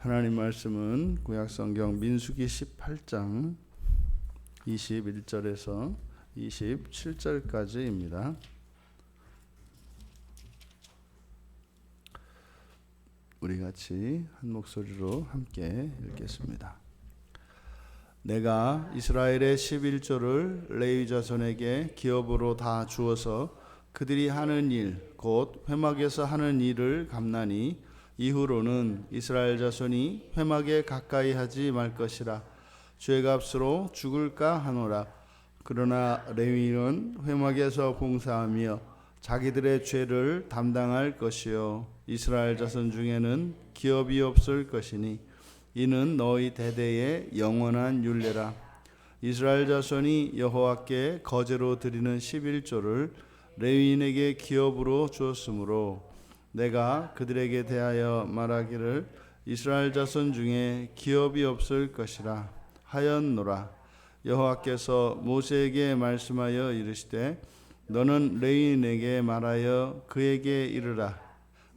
하나님 말씀은 구약성경 민수기 18장 21절에서 27절까지입니다. 우리 같이 한 목소리로 함께 읽겠습니다. 내가 이스라엘의 11조를 레위 자손에게 기업으로 다 주어서 그들이 하는 일 곧 회막에서 하는 일을 갚나니 이후로는 이스라엘 자손이 회막에 가까이 하지 말 것이라. 죄값으로 죽을까 하노라. 그러나 레위인은 회막에서 봉사하며 자기들의 죄를 담당할 것이요 이스라엘 자손 중에는 기업이 없을 것이니 이는 너희 대대의 영원한 율례라. 이스라엘 자손이 여호와께 거제로 드리는 11조를 레위인에게 기업으로 주었으므로 내가 그들에게 대하여 말하기를 이스라엘 자손 중에 기업이 없을 것이라 하였노라. 여호와께서 모세에게 말씀하여 이르시되 너는 레위인에게 말하여 그에게 이르라.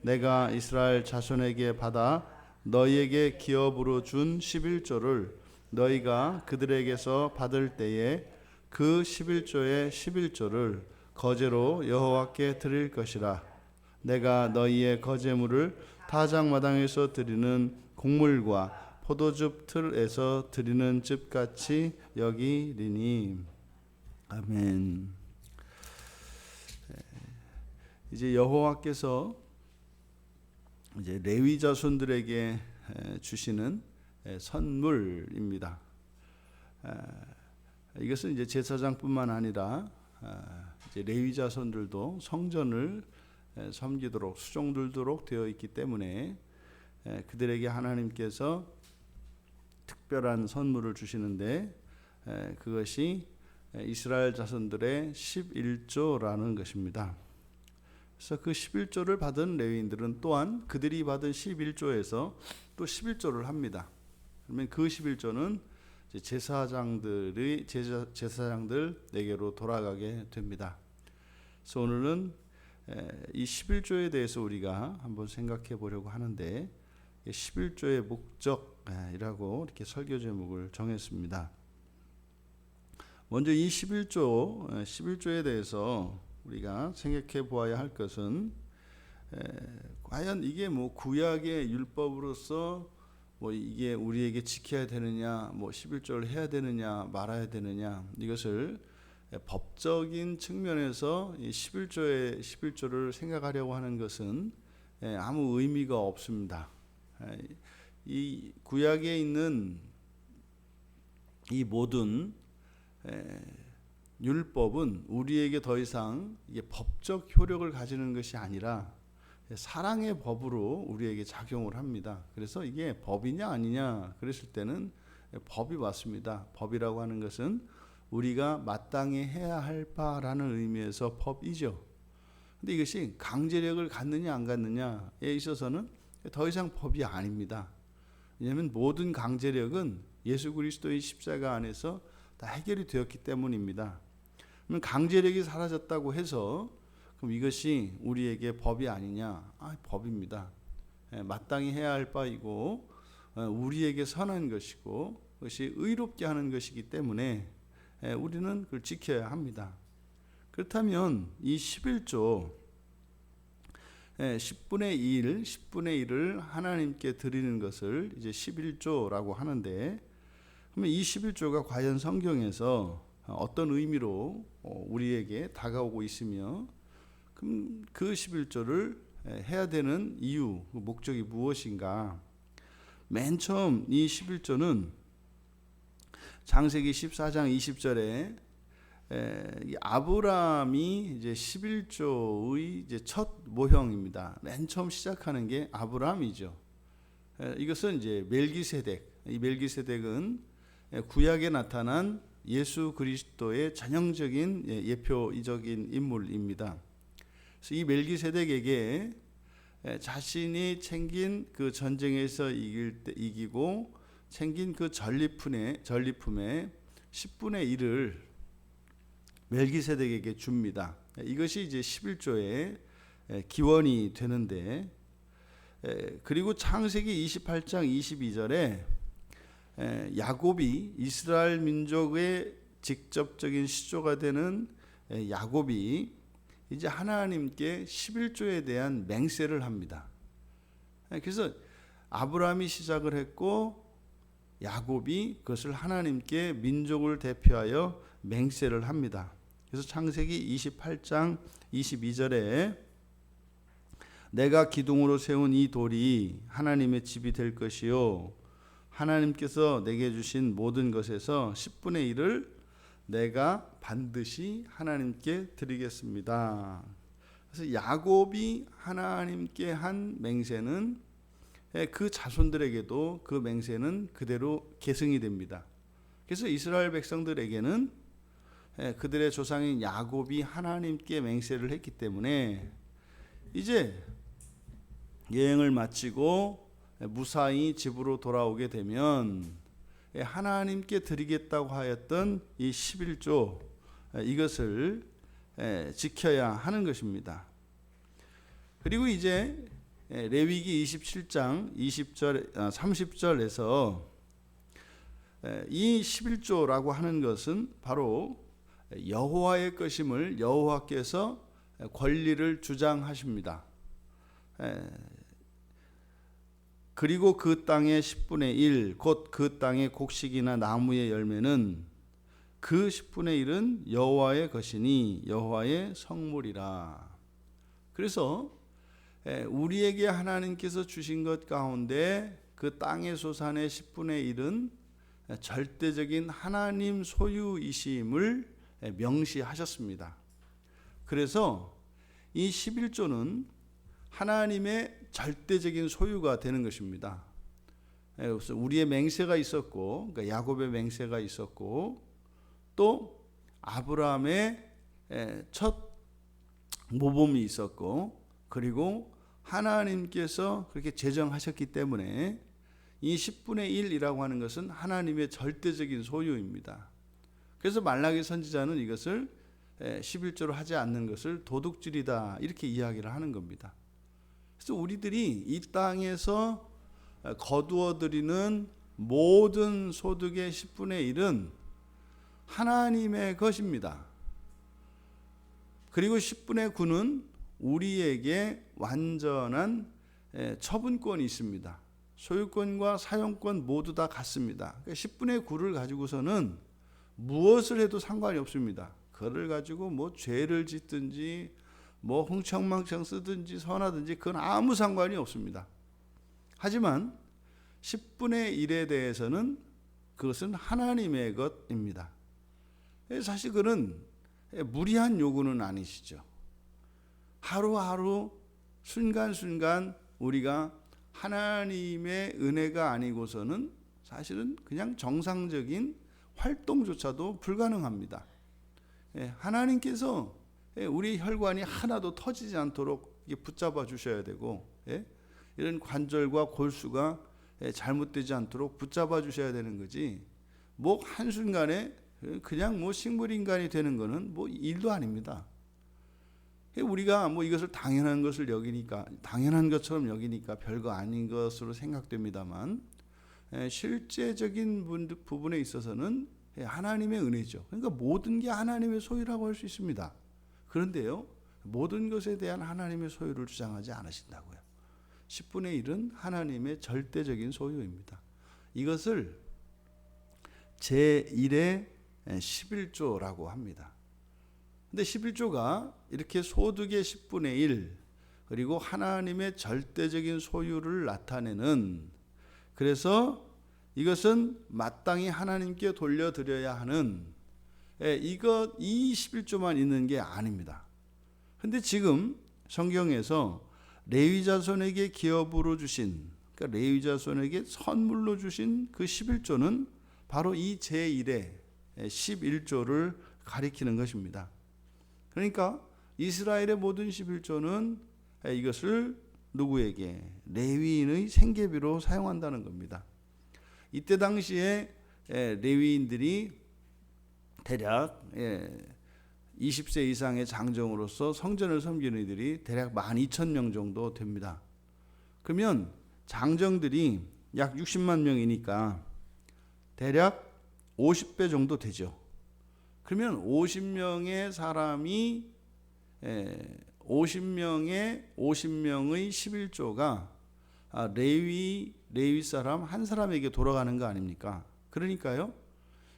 내가 이스라엘 자손에게 받아 너희에게 기업으로 준 11조를 너희가 그들에게서 받을 때에 그 11조의 11조를 거제로 여호와께 드릴 것이라. 내가 너희의 거제물을 타작마당에서 드리는 곡물과 포도즙 틀에서 드리는 즙같이 여기리니. 아멘. 이제 여호와께서 이제 레위 자손들에게 주시는 선물입니다. 이것은 이제 제사장뿐만 아니라 이제 레위 자손들도 성전을 섬기도록 수종들도록 되어 있기 때문에 그들에게 하나님께서 특별한 선물을 주시는데 그것이 이스라엘 자손들의 11조라는 것입니다. 그래서 그 11조를 받은 레위인들은 또한 그들이 받은 11조에서 또 11조를 합니다. 그러면 그 11조는 제사장들에게로 돌아가게 됩니다. 그래서 오늘은 이 11조에 대해서 우리가 한번 생각해 보려고 하는데 11조의 목적이라고 이렇게 설교 제목을 정했습니다. 먼저 이 11조에 대해서 우리가 생각해 보아야 할 것은 과연 이게 뭐 구약의 율법으로서 뭐 이게 우리에게 지켜야 되느냐, 뭐 11조를 해야 되느냐, 말아야 되느냐, 이것을 법적인 측면에서 이 11조를 생각하려고 하는 것은 아무 의미가 없습니다. 이 구약에 있는 이 모든 율법은 우리에게 더 이상 이게 법적 효력을 가지는 것이 아니라 사랑의 법으로 우리에게 작용을 합니다. 그래서 이게 법이냐 아니냐 그랬을 때는 법이 맞습니다. 법이라고 하는 것은 우리가 마땅히 해야 할 바라는 의미에서 법이죠. 근데 이것이 강제력을 갖느냐 안 갖느냐에 있어서는 더 이상 법이 아닙니다. 왜냐하면 모든 강제력은 예수 그리스도의 십자가 안에서 다 해결이 되었기 때문입니다. 그러면 강제력이 사라졌다고 해서 그럼 이것이 우리에게 법이 아니냐? 법입니다. 마땅히 해야 할 바이고 우리에게 선한 것이고 그것이 의롭게 하는 것이기 때문에 우리는 그걸 지켜야 합니다. 그렇다면 이 11조 10분의 1을 하나님께 드리는 것을 이제 11조라고 하는데 그러면 이 11조가 과연 성경에서 어떤 의미로 우리에게 다가오고 있으며 그럼 그 11조를 해야 되는 이유, 목적이 무엇인가? 맨 처음 이 11조는 창세기 14장 20절에 아브라함이 이제 11조의 이제 첫 모형입니다. 맨 처음 시작하는 게 아브라함이죠. 이것은 이제 멜기세덱, 이 멜기세덱은 구약에 나타난 예수 그리스도의 전형적인 예표적인 인물입니다. 그래서 이 멜기세덱에게 자신이 챙긴 그 전쟁에서 이기고 챙긴 그 전리품의 10분의 1을 멜기세덱에게 줍니다. 이것이 이제 11조의 기원이 되는데 그리고 창세기 28장 22절에 야곱이 이스라엘 민족의 직접적인 시조가 되는 야곱이 이제 하나님께 11조에 대한 맹세를 합니다. 그래서 아브라함이 시작을 했고 야곱이 그것을 하나님께 민족을 대표하여 맹세를 합니다. 그래서 창세기 28장 22절에 내가 기둥으로 세운 이 돌이 하나님의 집이 될 것이요 하나님께서 내게 주신 모든 것에서 10분의 1을 내가 반드시 하나님께 드리겠습니다. 그래서 야곱이 하나님께 한 맹세는 그 자손들에게도 그 맹세는 그대로 계승이 됩니다. 그래서 이스라엘 백성들에게는 그들의 조상인 야곱이 하나님께 맹세를 했기 때문에 이제 여행을 마치고 무사히 집으로 돌아오게 되면 하나님께 드리겠다고 하였던 이 11조 이것을 지켜야 하는 것입니다. 그리고 이제 레위기 27장 20절 30절에서 이 11조라고 하는 것은 바로 여호와의 것임을 여호와께서 권리를 주장하십니다. 그리고 그 땅의 10분의 1 곧 그 땅의 곡식이나 나무의 열매는 그 10분의 1은 여호와의 것이니 여호와의 성물이라. 그래서 우리에게 하나님께서 주신 것 가운데 그 땅의 소산의 10분의 1은 절대적인 하나님 소유이심을 명시하셨습니다. 그래서 이 11조는 하나님의 절대적인 소유가 되는 것입니다. 그래서 우리의 맹세가 있었고, 그러니까 야곱의 맹세가 있었고, 또 아브라함의 첫 모범이 있었고, 그리고 하나님께서 그렇게 제정하셨기 때문에 이 10분의 1이라고 하는 것은 하나님의 절대적인 소유입니다. 그래서 말라기 선지자는 이것을 11조로 하지 않는 것을 도둑질이다 이렇게 이야기를 하는 겁니다. 그래서 우리들이 이 땅에서 거두어 드리는 모든 소득의 10분의 1은 하나님의 것입니다. 그리고 10분의 9는 우리에게 완전한 처분권이 있습니다. 소유권과 사용권 모두 다 같습니다. 10분의 9를 가지고서는 무엇을 해도 상관이 없습니다. 그를 가지고 뭐 죄를 짓든지 뭐 흥청망청 쓰든지 선하든지 그건 아무 상관이 없습니다. 하지만 10분의 1에 대해서는 그것은 하나님의 것입니다. 사실 그는 무리한 요구는 아니시죠. 하루하루 순간순간 우리가 하나님의 은혜가 아니고서는 사실은 그냥 정상적인 활동조차도 불가능합니다. 하나님께서 우리 혈관이 하나도 터지지 않도록 붙잡아 주셔야 되고, 이런 관절과 골수가 잘못되지 않도록 붙잡아 주셔야 되는 거지, 뭐 한순간에 그냥 뭐 식물인간이 되는 거는 뭐 일도 아닙니다. 우리가 뭐 이것을 당연한 것을 여기니까, 당연한 것처럼 여기니까 별거 아닌 것으로 생각됩니다만, 실제적인 부분에 있어서는 하나님의 은혜죠. 그러니까 모든 게 하나님의 소유라고 할 수 있습니다. 그런데요, 모든 것에 대한 하나님의 소유를 주장하지 않으신다고요. 10분의 1은 하나님의 절대적인 소유입니다. 이것을 제1의 11조라고 합니다. 근데 11조가 이렇게 소득의 10분의 1 그리고 하나님의 절대적인 소유를 나타내는, 그래서 이것은 마땅히 하나님께 돌려드려야 하는 이 11조만 있는 게 아닙니다. 근데 지금 성경에서 레위 자손에게 기업으로 주신, 그러니까 레위 자손에게 선물로 주신 그 11조는 바로 이 제1의 11조를 가리키는 것입니다. 그러니까 이스라엘의 모든 11조는 이것을 누구에게? 레위인의 생계비로 사용한다는 겁니다. 이때 당시에 레위인들이 대략 20세 이상의 장정으로서 성전을 섬기는 이들이 대략 12,000명 정도 됩니다. 그러면 장정들이 약 60만 명이니까 대략 50배 정도 되죠. 그러면 50명의 사람이 50명의 11조가 레위 사람 한 사람에게 돌아가는 거 아닙니까? 그러니까요.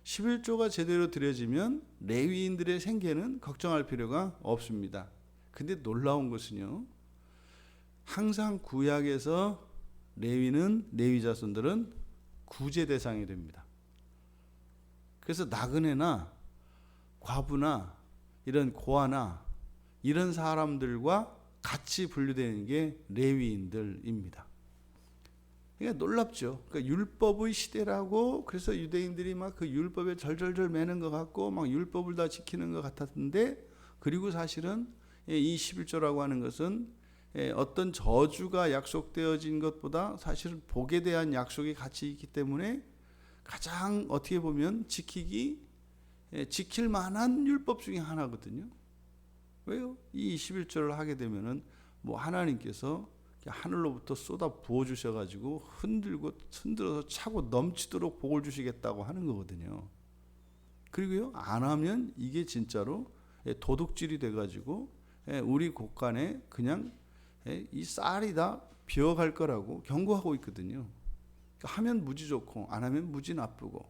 11조가 제대로 드려지면 레위인들의 생계는 걱정할 필요가 없습니다. 근데 놀라운 것은요. 항상 구약에서 레위 자손들은 구제 대상이 됩니다. 그래서 나그네나 과부나 이런 고아나 이런 사람들과 같이 분류되는 게 레위인들입니다. 그러니까 놀랍죠. 그러니까 율법의 시대라고 그래서 유대인들이 막 그 율법에 절절절 매는 것 같고 막 율법을 다 지키는 것 같았는데 그리고 사실은 이 11조라고 하는 것은 어떤 저주가 약속되어진 것보다 사실은 복에 대한 약속이 같이 있기 때문에 가장 어떻게 보면 지킬 만한 율법 중에 하나거든요. 왜요? 이 11조를 하게 되면은 뭐 하나님께서 하늘로부터 쏟아 부어 주셔가지고 흔들어서 차고 넘치도록 복을 주시겠다고 하는 거거든요. 그리고요 안 하면 이게 진짜로 도둑질이 돼가지고 우리 곳간에 그냥 이 쌀이 다 비어갈 거라고 경고하고 있거든요. 그러니까 하면 무지 좋고 안 하면 무지 나쁘고.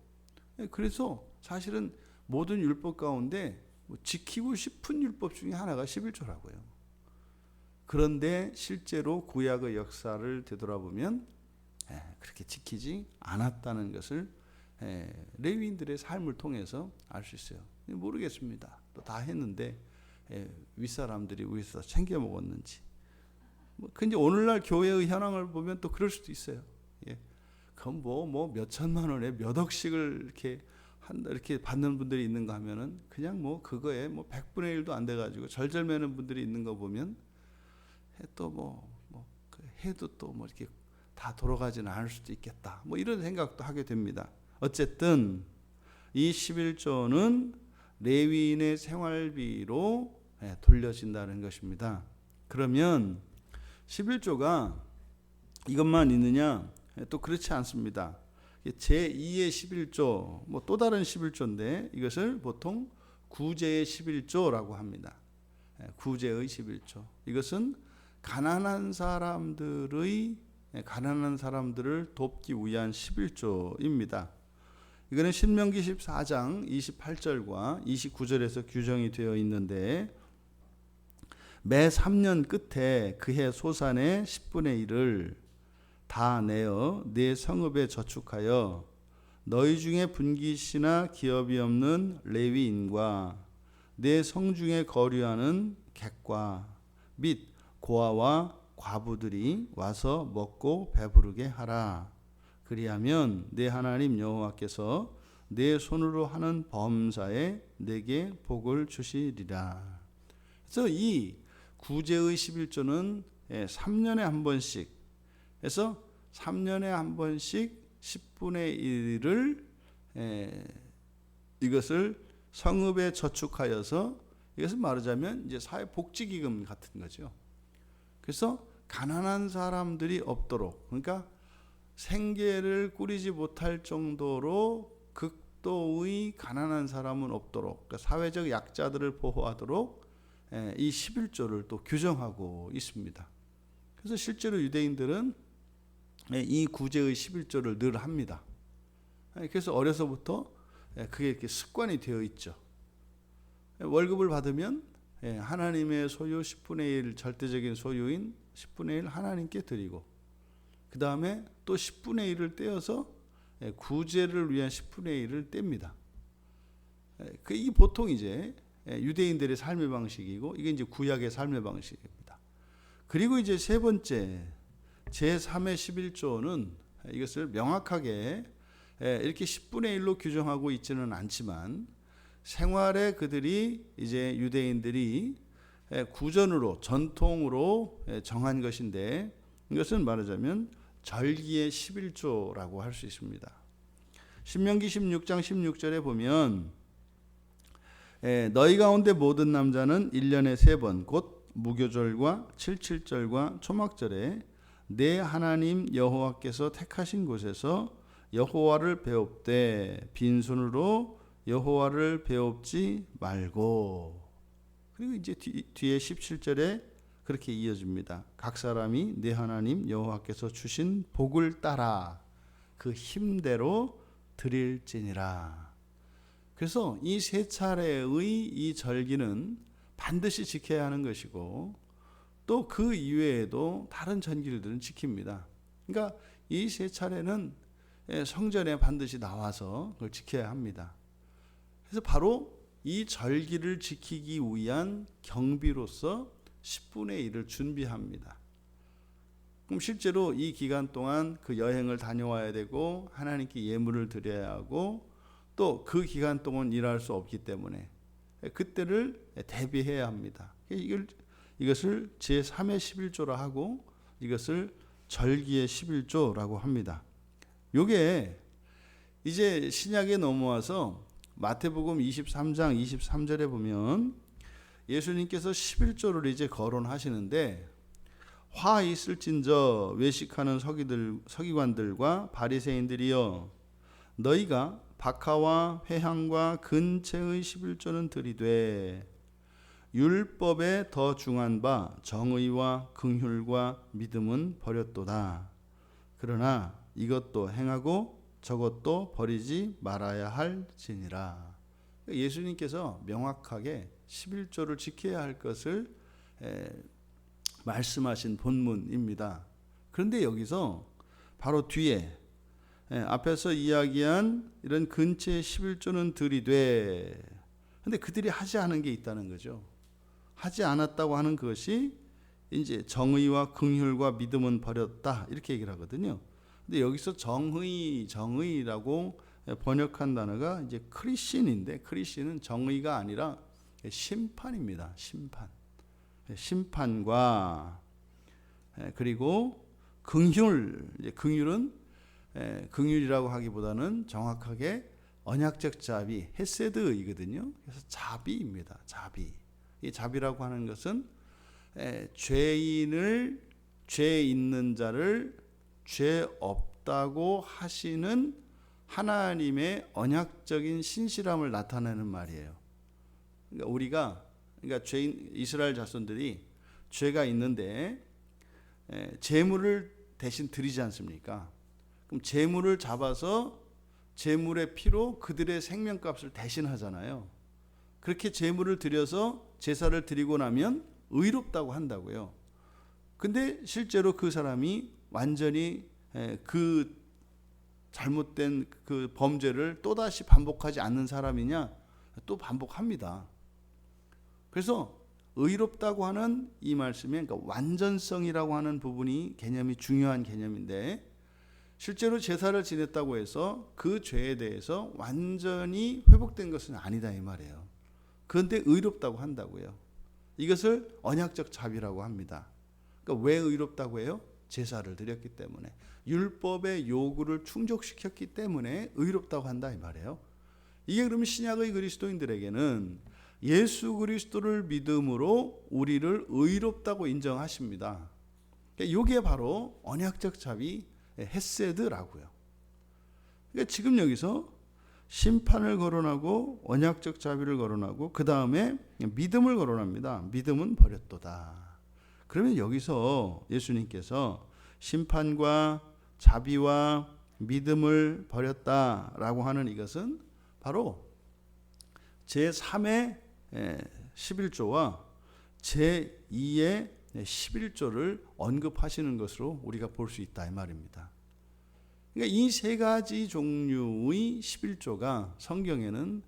그래서 사실은 모든 율법 가운데 지키고 싶은 율법 중에 하나가 11조라고요. 그런데 실제로 구약의 역사를 되돌아보면 그렇게 지키지 않았다는 것을 레위인들의 삶을 통해서 알 수 있어요. 모르겠습니다. 또 다 했는데 윗사람들이 위에서 챙겨 먹었는지. 근데 오늘날 교회의 현황을 보면 또 그럴 수도 있어요. 그럼 뭐 몇 천만 원에 몇 억씩을 이렇게 받는 분들이 있는가 하면은 그냥 뭐 그거에 뭐 100분의 1도 안 돼가지고 절절매는 분들이 있는 거 보면 또 해도 또 뭐 이렇게 다 돌아가지는 않을 수도 있겠다. 뭐 이런 생각도 하게 됩니다. 어쨌든 이 11조는 레위인의 생활비로 돌려진다는 것입니다. 그러면 11조가 이것만 있느냐? 또 그렇지 않습니다. 제2의 11조, 뭐 또 다른 11조인데 이것을 보통 구제의 11조라고 합니다. 구제의 11조. 이것은 가난한 사람들을 돕기 위한 11조입니다. 이거는 신명기 14장 28절과 29절에서 규정이 되어 있는데 매 3년 끝에 그해 소산의 10분의 1을 다 내어 네 성읍에 저축하여 너희 중에 분깃이나 기업이 없는 레위인과 네 성중에 거류하는 객과 및 고아와 과부들이 와서 먹고 배부르게 하라. 그리하면 내 하나님 여호와께서 내 손으로 하는 범사에 내게 복을 주시리라. 그래서 이 구제의 11조는 3년에 한 번씩 해서 3년에 한 번씩 10분의 1을 이것을 성읍에 저축하여서 이것을 말하자면 이제 사회복지기금 같은 거죠. 그래서 가난한 사람들이 없도록 그러니까 생계를 꾸리지 못할 정도로 극도의 가난한 사람은 없도록 그러니까 사회적 약자들을 보호하도록 이 11조를 또 규정하고 있습니다. 그래서 실제로 유대인들은 이 구제의 11조를 늘 합니다. 그래서 어려서부터 그게 이렇게 습관이 되어 있죠. 월급을 받으면 하나님의 소유 10분의 1 절대적인 소유인 10분의 1 하나님께 드리고 그 다음에 또 10분의 1을 떼어서 구제를 위한 10분의 1을 뗍니다. 이 보통 이제 유대인들의 삶의 방식이고 이게 이제 구약의 삶의 방식입니다. 그리고 이제 세 번째 제3의 11조는 이것을 명확하게 이렇게 10분의 1로 규정하고 있지는 않지만 생활에 그들이 이제 유대인들이 구전으로 전통으로 정한 것인데 이것은 말하자면 절기의 11조라고 할 수 있습니다. 신명기 16장 16절에 보면 너희 가운데 모든 남자는 1년에 3번 곧 무교절과 칠칠절과 초막절에 내 하나님 여호와께서 택하신 곳에서 여호와를 배웁되 빈손으로 여호와를 배웁지 말고. 그리고 이제 뒤에 17절에 그렇게 이어집니다. 각 사람이 내 하나님 여호와께서 주신 복을 따라 그 힘대로 드릴지니라. 그래서 이 세 차례의 이 절기는 반드시 지켜야 하는 것이고, 또 그 이외에도 다른 절기들은 지킵니다. 그러니까 이 세 차례는 성전에 반드시 나와서 그걸 지켜야 합니다. 그래서 바로 이 절기를 지키기 위한 경비로서 10분의 1을 준비합니다. 그럼 실제로 이 기간 동안 그 여행을 다녀와야 되고 하나님께 예물을 드려야 하고 또 그 기간 동안 일할 수 없기 때문에 그때를 대비해야 합니다. 이것을 제3의 11조라 하고 이것을 절기의 11조라고 합니다. 요게 이제 신약에 넘어와서 마태복음 23장 23절에 보면 예수님께서 11조를 이제 거론하시는데, 화 있을진저 외식하는 서기관들과 바리새인들이여, 너희가 박하와 회향과 근체의 11조는 드리되 율법에 더 중한 바 정의와 긍휼과 믿음은 버렸도다. 그러나 이것도 행하고 저것도 버리지 말아야 할지니라. 예수님께서 명확하게 11조를 지켜야 할 것을 말씀하신 본문입니다. 그런데 여기서 바로 뒤에 앞에서 이야기한 이런 근처의 11조는 드리되, 근데 그들이 하지 않은 게 있다는 거죠. 하지 않았다고 하는 것이 이제 정의와 긍휼과 믿음은 버렸다, 이렇게 얘기를 하거든요. 근데 여기서 정의라고 번역한 단어가 이제 크리신인데, 크리신은 정의가 아니라 심판입니다. 심판과 그리고 긍휼, 긍휼은 긍휼이라고 하기보다는 정확하게 언약적 자비, 헤세드이거든요. 그래서 자비입니다. 자비. 이 자비라고 하는 것은 죄 있는 자를 죄 없다고 하시는 하나님의 언약적인 신실함을 나타내는 말이에요. 그러니까 이스라엘 자손들이 죄가 있는데 제물을 대신 드리지 않습니까? 그럼 제물을 잡아서 제물의 피로 그들의 생명값을 대신하잖아요. 그렇게 제물을 드려서 제사를 드리고 나면 의롭다고 한다고요. 근데 실제로 그 사람이 완전히 그 잘못된 그 범죄를 또다시 반복하지 않는 사람이냐? 또 반복합니다. 그래서 의롭다고 하는 이 말씀에, 그러니까 완전성이라고 하는 부분이 개념이 중요한 개념인데, 실제로 제사를 지냈다고 해서 그 죄에 대해서 완전히 회복된 것은 아니다 이 말이에요. 그런데 의롭다고 한다고요. 이것을 언약적 자비라고 합니다. 그러니까 왜 의롭다고 해요? 제사를 드렸기 때문에, 율법의 요구를 충족시켰기 때문에 의롭다고 한다 이 말이에요. 이게 그러면 신약의 그리스도인들에게는 예수 그리스도를 믿음으로 우리를 의롭다고 인정하십니다. 이게 바로 언약적 자비, 헤세드라고요. 그러니까 지금 여기서 심판을 거론하고 언약적 자비를 거론하고 그 다음에 믿음을 거론합니다. 믿음은 버렸도다. 그러면 여기서 예수님께서 심판과 자비와 믿음을 버렸다라고 하는 이것은 바로 제3의 11조와 제2의 11조를 언급하시는 것으로 우리가 볼 수 있다 이 말입니다. 그러니까 이 세 가지 종류의 11조가 성경에는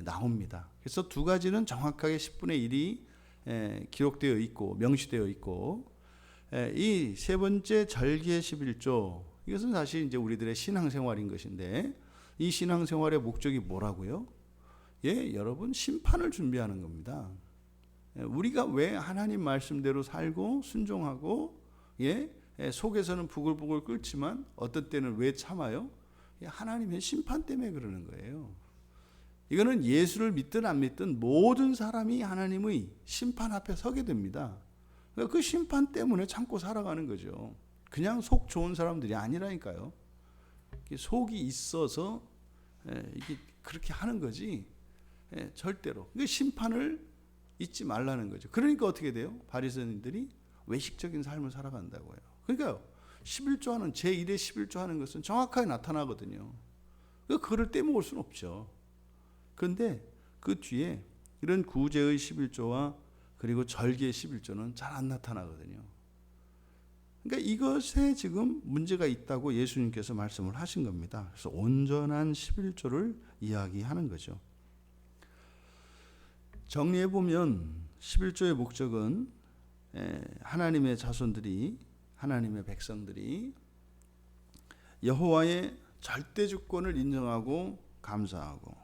나옵니다. 그래서 두 가지는 정확하게 10분의 1이 기록되어 있고 명시되어 있고, 이 세 번째 절기의 11조, 이것은 사실 이제 우리들의 신앙생활인 것인데, 이 신앙생활의 목적이 뭐라고요? 여러분, 심판을 준비하는 겁니다. 우리가 왜 하나님 말씀대로 살고 순종하고 속에서는 부글부글 끓지만 어떤 때는 왜 참아요? 하나님의 심판 때문에 그러는 거예요. 이거는 예수를 믿든 안 믿든 모든 사람이 하나님의 심판 앞에 서게 됩니다. 그 심판 때문에 참고 살아가는 거죠. 그냥 속 좋은 사람들이 아니라니까요. 속이 있어서 이게 그렇게 하는 거지. 절대로. 그러니까 심판을 잊지 말라는 거죠. 그러니까 어떻게 돼요? 바리새인들이 외식적인 삶을 살아간다고요. 그러니까 11조 하는 제1의 11조 하는 것은 정확하게 나타나거든요. 그거를 떼먹을 수는 없죠. 그런데 그 뒤에 이런 구제의 11조와 그리고 절개의 11조는 잘 안 나타나거든요. 그러니까 이것에 지금 문제가 있다고 예수님께서 말씀을 하신 겁니다. 그래서 온전한 11조를 이야기하는 거죠. 정리해 보면 11조의 목적은 하나님의 자손들이, 하나님의 백성들이 여호와의 절대 주권을 인정하고 감사하고,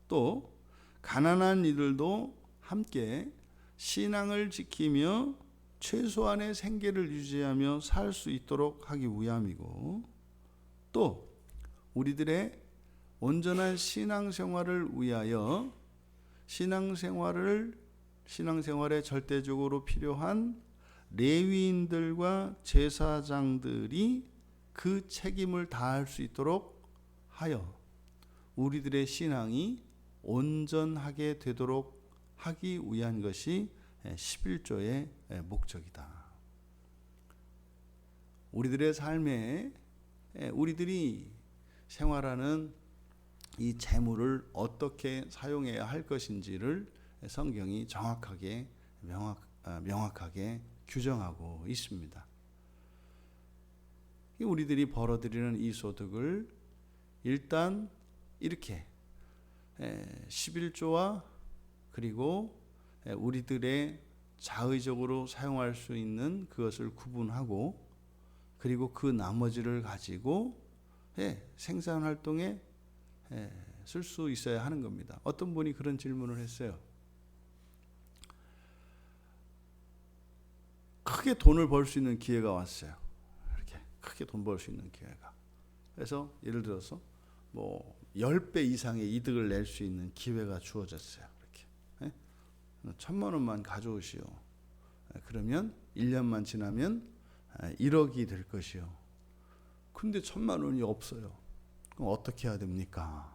또 가난한 이들도 함께 신앙을 지키며 최소한의 생계를 유지하며 살 수 있도록 하기 위함이고, 또 우리들의 온전한 신앙생활을 위하여 신앙생활에 절대적으로 필요한 레위인들과 제사장들이 그 책임을 다할 수 있도록 하여 우리들의 신앙이 온전하게 되도록 하기 위한 것이 11조의 목적이다. 우리들의 삶에 우리들이 생활하는 이 재물을 어떻게 사용해야 할 것인지를 성경이 정확하게 명확하게 규정하고 있습니다. 우리들이 벌어들이는 이 소득을 일단 이렇게 11조와 그리고 우리들의 자의적으로 사용할 수 있는 그것을 구분하고, 그리고 그 나머지를 가지고 생산활동에 쓸 수 있어야 하는 겁니다. 어떤 분이 그런 질문을 했어요. 크게 돈을 벌 수 있는 기회가 왔어요. 이렇게 크게 돈 벌 수 있는 기회가. 그래서 예를 들어서 뭐 10배 이상의 이득을 낼 수 있는 기회가 주어졌어요. 이렇게 1,000만 원만 가져오시오. 그러면 1년만 지나면 1억이 될 것이요. 근데 1,000만 원이 없어요. 그럼 어떻게 해야 됩니까?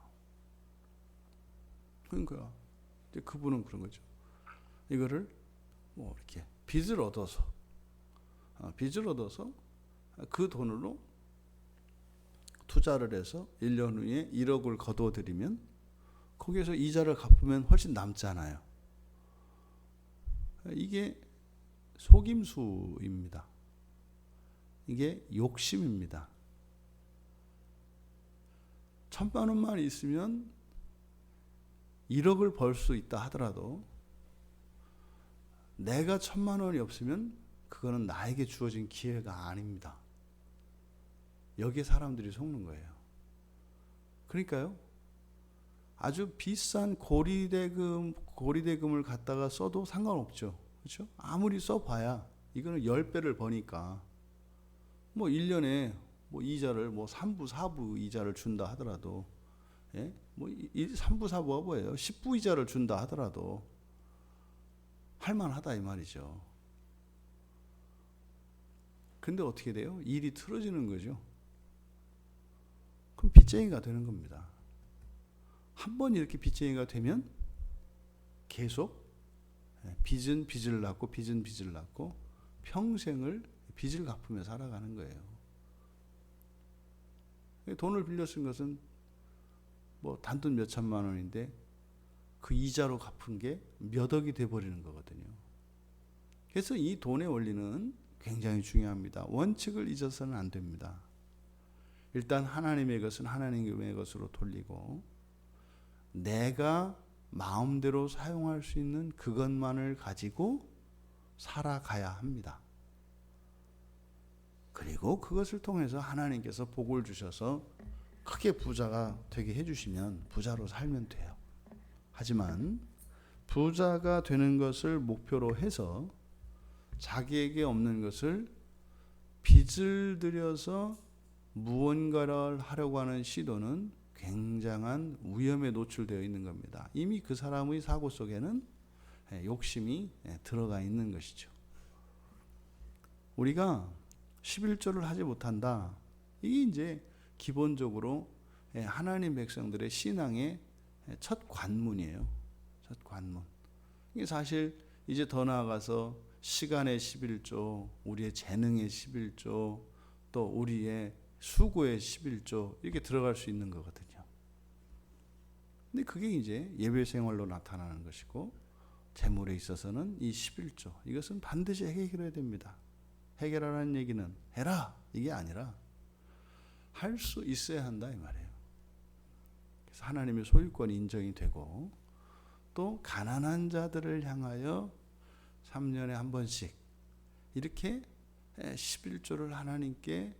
그러니까 이제 그분은 그런 거죠. 이거를 뭐 이렇게 빚을 얻어서 그 돈으로 투자를 해서 1년 후에 1억을 거둬들이면 거기에서 이자를 갚으면 훨씬 남잖아요. 이게 속임수입니다. 이게 욕심입니다. 1,000만 원만 있으면 1억을 벌 수 있다 하더라도 내가 1,000만 원이 없으면 그거는 나에게 주어진 기회가 아닙니다. 여기에 사람들이 속는 거예요. 그러니까요, 아주 비싼 고리대금을 갖다가 써도 상관없죠. 그렇죠? 아무리 써봐야 이거는 10배를 버니까 뭐 1년에 뭐 이자를 뭐 3부, 4부 이자를 준다 하더라도, 뭐 3부, 4부가 뭐예요? 10부 이자를 준다 하더라도 할만하다 이 말이죠. 근데 어떻게 돼요? 일이 틀어지는 거죠. 그럼 빚쟁이가 되는 겁니다. 한 번 이렇게 빚쟁이가 되면 계속 빚은 빚을 낳고 빚은 빚을 낳고 평생을 빚을 갚으며 살아가는 거예요. 돈을 빌려 쓴 것은 뭐 단돈 몇 천만 원인데 그 이자로 갚은 게 몇 억이 돼버리는 거거든요. 그래서 이 돈의 원리는 굉장히 중요합니다. 원칙을 잊어서는 안 됩니다. 일단 하나님의 것은 하나님의 것으로 돌리고 내가 마음대로 사용할 수 있는 그것만을 가지고 살아가야 합니다. 그리고 그것을 통해서 하나님께서 복을 주셔서 크게 부자가 되게 해주시면 부자로 살면 돼요. 하지만 부자가 되는 것을 목표로 해서 자기에게 없는 것을 빚을 들여서 무언가를 하려고 하는 시도는 굉장한 위험에 노출되어 있는 겁니다. 이미 그 사람의 사고 속에는 욕심이 들어가 있는 것이죠. 우리가 11조를 하지 못한다. 이게 이제 기본적으로 하나님 백성들의 신앙의 첫 관문이에요. 첫 관문. 이게 사실 이제 더 나아가서 시간의 11조, 우리의 재능의 11조, 또 우리의 수고의 11조 이렇게 들어갈 수 있는 거거든요. 근데 그게 이제 예배 생활로 나타나는 것이고, 재물에 있어서는 이 11조 이것은 반드시 해결해야 됩니다. 해결하라는 얘기는 해라 이게 아니라 할 수 있어야 한다 이 말이에요. 그래서 하나님의 소유권이 인정이 되고, 또 가난한 자들을 향하여 3년에 한 번씩 이렇게 11조를 하나님께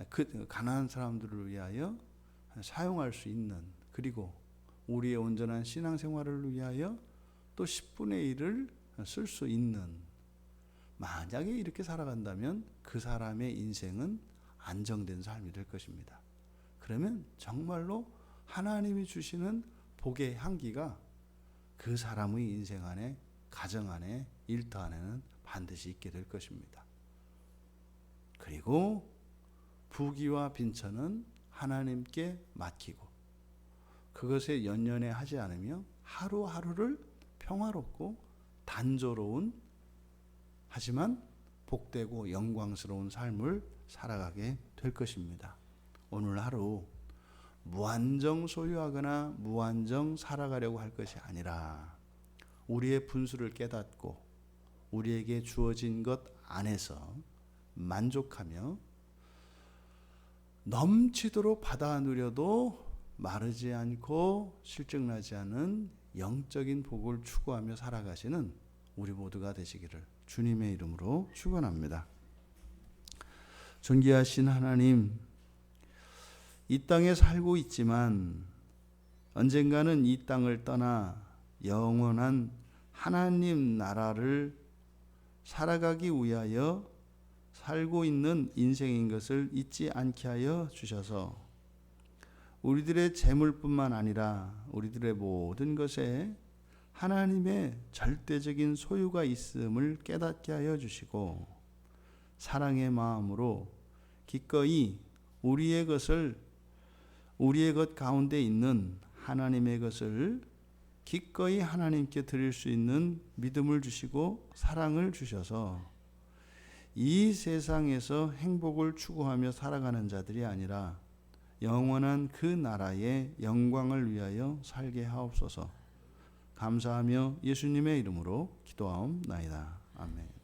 그 가난한 사람들을 위하여 사용할 수 있는, 그리고 우리의 온전한 신앙생활을 위하여 또 10분의 1을 쓸 수 있는, 만약에 이렇게 살아간다면 그 사람의 인생은 안정된 삶이 될 것입니다. 그러면 정말로 하나님이 주시는 복의 향기가 그 사람의 인생 안에, 가정 안에, 일터 안에는 반드시 있게 될 것입니다. 그리고 부귀와 빈천은 하나님께 맡기고 그것에 연연해 하지 않으며 하루하루를 평화롭고 단조로운, 하지만 복되고 영광스러운 삶을 살아가게 될 것입니다. 오늘 하루 무한정 소유하거나 무한정 살아가려고 할 것이 아니라 우리의 분수를 깨닫고 우리에게 주어진 것 안에서 만족하며 넘치도록 받아 누려도 마르지 않고 실증나지 않은 영적인 복을 추구하며 살아가시는 우리 모두가 되시기를 주님의 이름으로 축원합니다. 존귀하신 하나님, 이 땅에 살고 있지만 언젠가는 이 땅을 떠나 영원한 하나님 나라를 살아가기 위하여 살고 있는 인생인 것을 잊지 않게 하여 주셔서 우리들의 재물뿐만 아니라 우리들의 모든 것에 하나님의 절대적인 소유가 있음을 깨닫게 하여 주시고, 사랑의 마음으로 기꺼이 우리의 것 가운데 있는 하나님의 것을 기꺼이 하나님께 드릴 수 있는 믿음을 주시고 사랑을 주셔서 이 세상에서 행복을 추구하며 살아가는 자들이 아니라 영원한 그 나라의 영광을 위하여 살게 하옵소서. 감사하며 예수님의 이름으로 기도하옵나이다. 아멘.